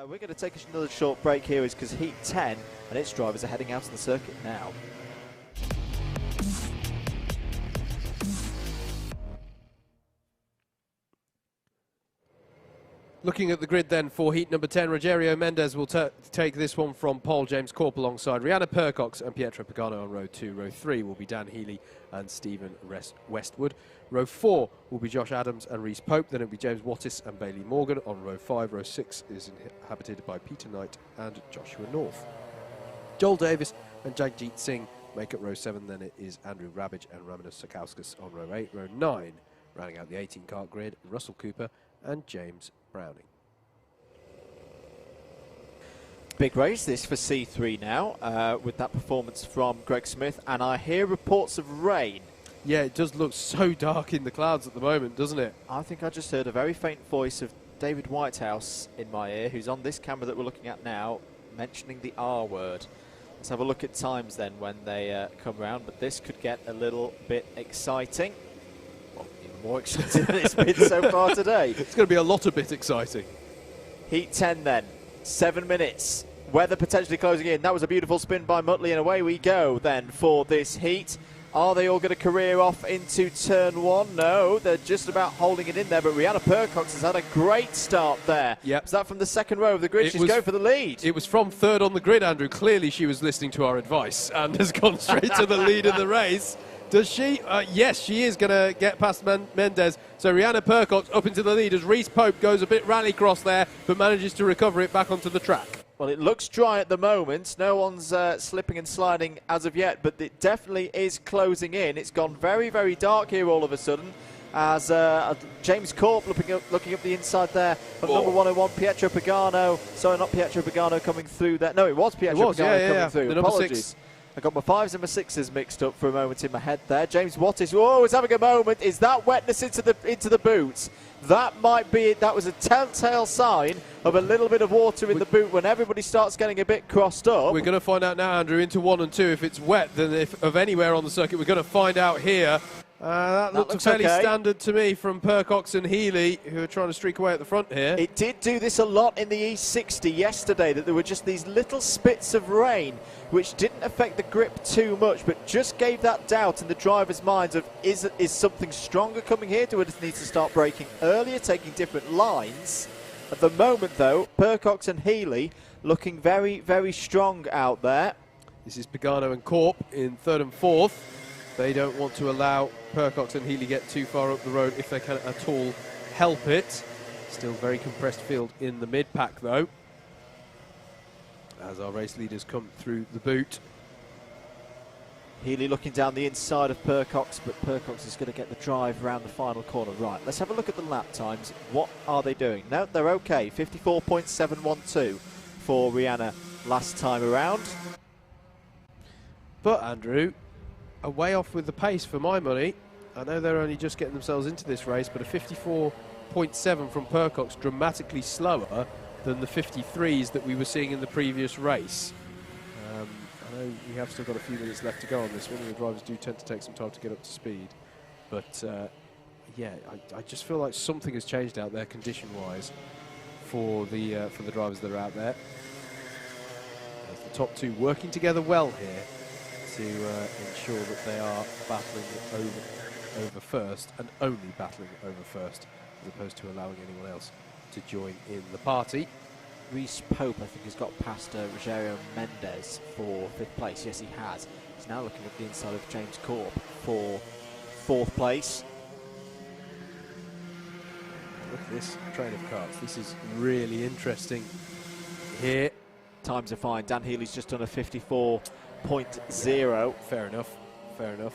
We're going to take another short break here because Heat 10 and its drivers are heading out on the circuit now. Looking at the grid then for heat number 10, Rogerio Mendes will take this one from Paul James Corp alongside Rihanna Percox and Pietro Pagano on row 2. Row 3 will be Dan Healy and Stephen Westwood. Row 4 will be Josh Adams and Reese Pope. Then it will be James Wattis and Bailey Morgan on row 5. Row 6 is inhabited by Peter Knight and Joshua North. Joel Davis and Jagjit Singh make up row 7. Then it is Andrew Rabbage and Ramanas Sakauskas on row 8. Row 9, rounding out the 18-kart grid, Russell Cooper and James Browning. Big race this for C3 now, with that performance from Greg Smith, and I hear reports of rain. Yeah, it does look so dark in the clouds at the moment, doesn't it? I think I just heard a very faint voice of David Whitehouse in my ear, who's on this camera that we're looking at now, mentioning the R word. Let's have a look at times then when they come round, but this could get a little bit exciting. Well, even more exciting than it's been so far today. It's going to be a lot of bit exciting. Heat 10 then, 7 minutes. Weather potentially closing in. That was a beautiful spin by Muttley, and away we go then for this heat. Are they all going to career off into turn 1? No, they're just about holding it in there, but Rihanna Percox has had a great start there. Yep. Is that from the second row of the grid? She's going for the lead. It was from third on the grid, Andrew. Clearly she was listening to our advice and has gone straight to the lead of the race. Does she? Yes, she is going to get past Mendes. So Rihanna Percox up into the lead as Reese Pope goes a bit rallycross there, but manages to recover it back onto the track. Well, it looks dry at the moment. No one's slipping and sliding as of yet, but it definitely is closing in. It's gone very, very dark here all of a sudden as James Corp looking up the inside there of number 101, Pietro Pagano. Sorry, not Pietro Pagano coming through there. No, it was Pietro Pagano coming through. The number Apologies. 6. I got my 5s and my 6s mixed up for a moment in my head there. James Wattis, whoa, is having a moment. Is that wetness into the boots? That might be it. That was a telltale sign of a little bit of water in the boot when everybody starts getting a bit crossed up. We're going to find out now, Andrew, into 1 and 2. If it's wet, then if of anywhere on the circuit, we're going to find out here. That looks fairly standard to me from Percox and Healy, who are trying to streak away at the front here. It did do this a lot in the E60 yesterday, that there were just these little spits of rain which didn't affect the grip too much, but just gave that doubt in the drivers' minds of, is something stronger coming here? Do we just need to start braking earlier, taking different lines? At the moment, though, Percox and Healy looking very, very strong out there. This is Pagano and Corp in third and fourth. They don't want to allow Percox and Healy get too far up the road if they can at all help it. Still very compressed field in the mid-pack, though, as our race leaders come through the boot. Healy looking down the inside of Percox, but Percox is going to get the drive around the final corner. Right, let's have a look at the lap times. What are they doing? No, they're okay. 54.712 for Rihanna last time around. But, Andrew, a way off with the pace for my money. I know they're only just getting themselves into this race, but a 54.7 from Percox, dramatically slower than the 53s that we were seeing in the previous race. I know we have still got a few minutes left to go on this one, and the drivers do tend to take some time to get up to speed. But yeah, I just feel like something has changed out there condition-wise for the drivers that are out there. As the top two working together well here to ensure that they are battling over first, and only battling over first, as opposed to allowing anyone else to join in the party. Reese Pope, I think, has got past Rogerio Mendes for 5th place. Yes, he has. He's now looking at the inside of James Corp for 4th place. Look at this train of karts. This is really interesting here. Times are fine. Dan Healy's just done a 54.0. Fair enough. Fair enough.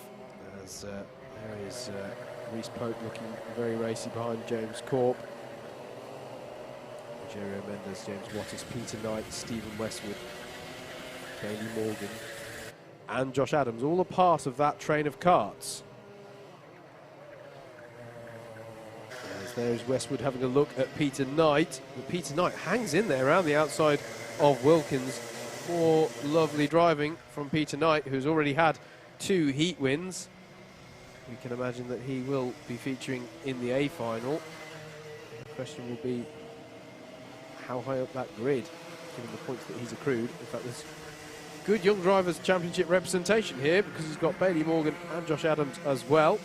As there is Reese Pope looking very racy behind James Corp. Rogerio Mendes, James Wattis, Peter Knight, Stephen Westwood, Bailey Morgan, and Josh Adams, all a part of that train of karts. As there's Westwood having a look at Peter Knight. But Peter Knight hangs in there around the outside of Wilkins. More lovely driving from Peter Knight, who's already had 2 heat wins. We can imagine that he will be featuring in the A final. The question will be, how high up that grid, given the points that he's accrued. In fact, there's good Young Drivers' Championship representation here because he's got Bailey Morgan and Josh Adams as well.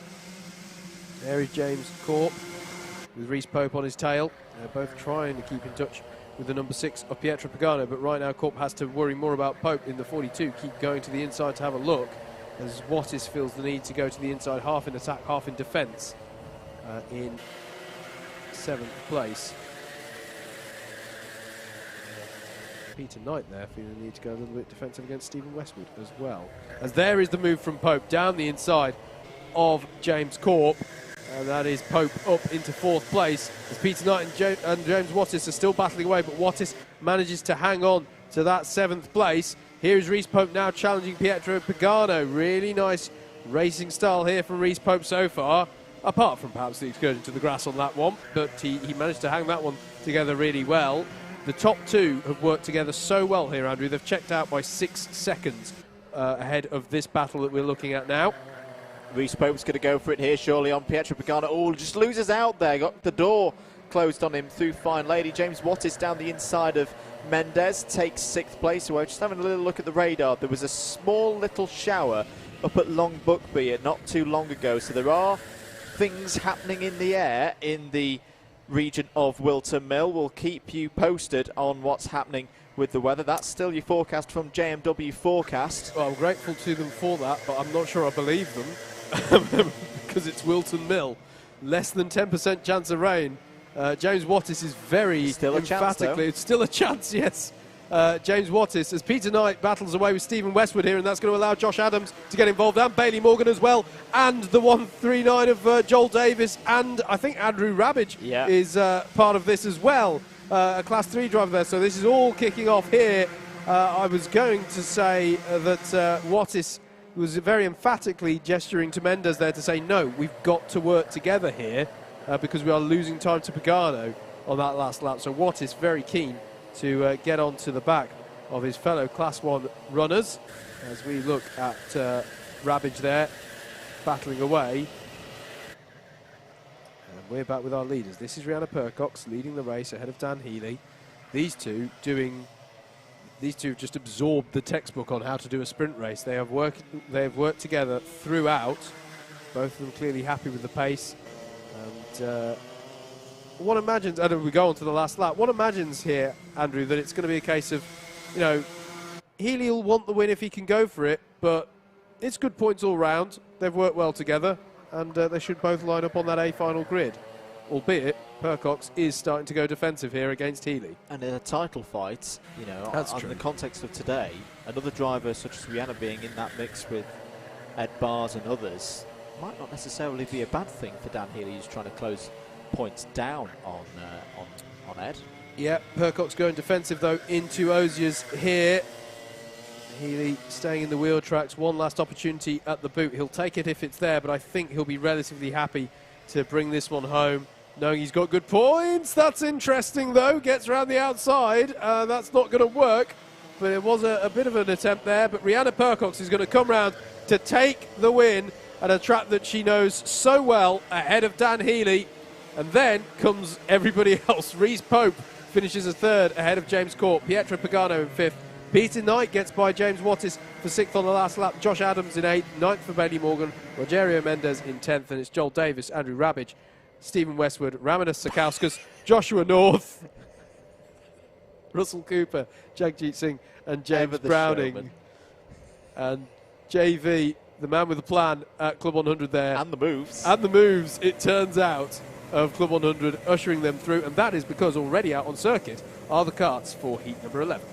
There is James Corp with Reece Pope on his tail. They're both trying to keep in touch with the number 6 of Pietro Pagano, but right now Corp has to worry more about Pope in the 42. Keep going to the inside to have a look, as Wattis feels the need to go to the inside, half in attack, half in defence, in 7th place. Peter Knight there feeling the need to go a little bit defensive against Stephen Westwood as well. As there is the move from Pope down the inside of James Corp, and that is Pope up into 4th place, as Peter Knight and James Wattis are still battling away, but Wattis manages to hang on to that 7th place. Here is Reece Pope now challenging Pietro Pagano. Really nice racing style here from Reece Pope so far, apart from perhaps the excursion to the grass on that one, but he managed to hang that one together really well. The top 2 have worked together so well here, Andrew. They've checked out by 6 seconds ahead of this battle that we're looking at now. Reece Pope's going to go for it here, surely, on Pietro Pagano. Oh, just loses out there. Got the door closed on him through Fine Lady. James Wattis down the inside of Mendez takes 6th place away. Just having a little look at the radar. There was a small little shower up at Long Buckby not too long ago, so there are things happening in the air in the region of Wilton Mill. We'll keep you posted on what's happening with the weather. That's still your forecast from JMW Forecast. Well, I'm grateful to them for that, but I'm not sure I believe them because it's Wilton Mill. Less than 10% chance of rain. James Wattis is very emphatically. It's still a chance, yes. James Wattis, as Peter Knight battles away with Stephen Westwood here, and that's going to allow Josh Adams to get involved, and Bailey Morgan as well, and the 139 of Joel Davis, and I think Andrew Rabbage is part of this as well, a Class 3 driver there. So this is all kicking off here. I was going to say that Wattis was very emphatically gesturing to Mendez there to say, no, we've got to work together here because we are losing time to Pagano on that last lap. So Wattis very keen to get on to the back of his fellow Class 1 runners, as we look at Rabbage there battling away. And we're back with our leaders. This is Rihanna Percox leading the race ahead of Dan Healy. These two just absorbed the textbook on how to do a sprint race. They have worked together throughout. Both of them clearly happy with the pace. And one imagines, and we go on to the last lap, one imagines here, Andrew, that it's going to be a case of, you know, Healy will want the win if he can go for it, but it's good points all round. They've worked well together, and they should both line up on that A final grid. Albeit, Percox is starting to go defensive here against Healy. And in a title fight, you know, in the context of today, another driver such as Rihanna being in that mix with Ed Bars and others might not necessarily be a bad thing for Dan Healy, who's trying to close points down on Ed. Yeah, Percox going defensive though into Ozier's here. Healy staying in the wheel tracks, one last opportunity at the boot. He'll take it if it's there, but I think he'll be relatively happy to bring this one home, knowing he's got good points. That's interesting though, gets around the outside. That's not going to work, but it was a bit of an attempt there. But Rihanna Percox is going to come round to take the win at a track that she knows so well, ahead of Dan Healy. And then comes everybody else. Reece Pope finishes a 3rd ahead of James Corp. Pietro Pagano in 5th. Peter Knight gets by James Wattis for 6th on the last lap. Josh Adams in 8th. 9th for Bailey Morgan. Rogerio Mendez in 10th. And it's Joel Davis, Andrew Rabbage, Stephen Westwood, Ramadas Sakauskas, Joshua North, Russell Cooper, Jagjit Singh, and James Browning. Showman. And JV, the man with the plan at Club 100 there. And the moves. And the moves, it turns out, of Club 100, ushering them through. And that is because already out on circuit are the karts for heat number 11.